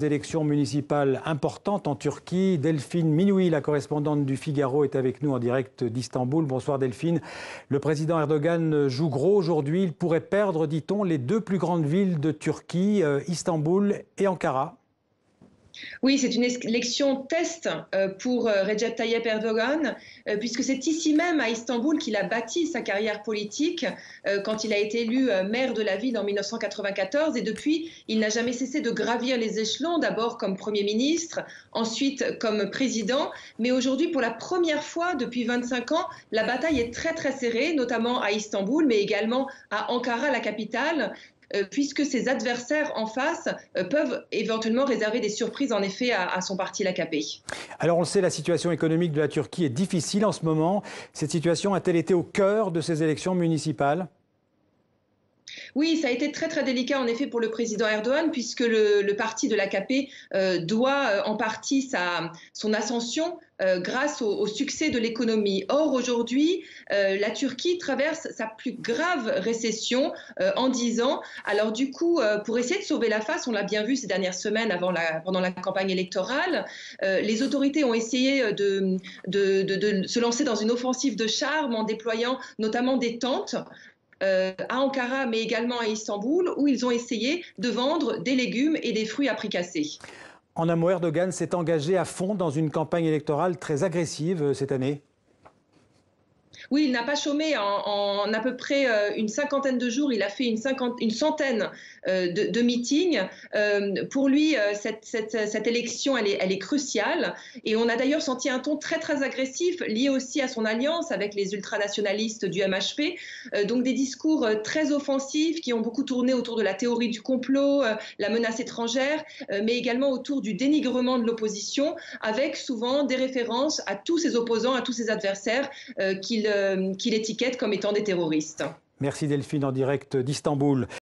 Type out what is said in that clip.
Élections municipales importantes en Turquie. Delphine Minoui, la correspondante du Figaro, est avec nous en direct d'Istanbul. Bonsoir Delphine. Le président Erdogan joue gros aujourd'hui. Il pourrait perdre, dit-on, les deux plus grandes villes de Turquie, Istanbul et Ankara. Oui, c'est une élection test pour Recep Tayyip Erdogan, puisque c'est ici même à Istanbul qu'il a bâti sa carrière politique quand il a été élu maire de la ville en 1994. Et depuis, il n'a jamais cessé de gravir les échelons, d'abord comme Premier ministre, ensuite comme président. Mais aujourd'hui, pour la première fois depuis 25 ans, la bataille est très très serrée, notamment à Istanbul, mais également à Ankara, la capitale, puisque ses adversaires en face peuvent éventuellement réserver des surprises en effet à son parti, l'AKP. Alors on le sait, la situation économique de la Turquie est difficile en ce moment. Cette situation a-t-elle été au cœur de ces élections municipales ? Oui, ça a été très très délicat en effet pour le président Erdogan, puisque le parti de l'AKP doit en partie son ascension grâce au succès de l'économie. Or, aujourd'hui, la Turquie traverse sa plus grave récession en 10 ans. Alors du coup, pour essayer de sauver la face, on l'a bien vu ces dernières semaines pendant la campagne électorale, les autorités ont essayé de se lancer dans une offensive de charme en déployant notamment des tentes à Ankara, mais également à Istanbul, où ils ont essayé de vendre des légumes et des fruits à prix cassés. En un mot, Erdogan s'est engagé à fond dans une campagne électorale très agressive cette année. Oui, il n'a pas chômé en à peu près une cinquantaine de jours. Il a fait une centaine de meetings. Pour lui, cette élection, elle est cruciale. Et on a d'ailleurs senti un ton très, très agressif, lié aussi à son alliance avec les ultranationalistes du MHP. Donc des discours très offensifs qui ont beaucoup tourné autour de la théorie du complot, la menace étrangère, mais également autour du dénigrement de l'opposition, avec souvent des références à tous ses opposants, à tous ses adversaires qu'il étiquette comme étant des terroristes. Merci Delphine en direct d'Istanbul.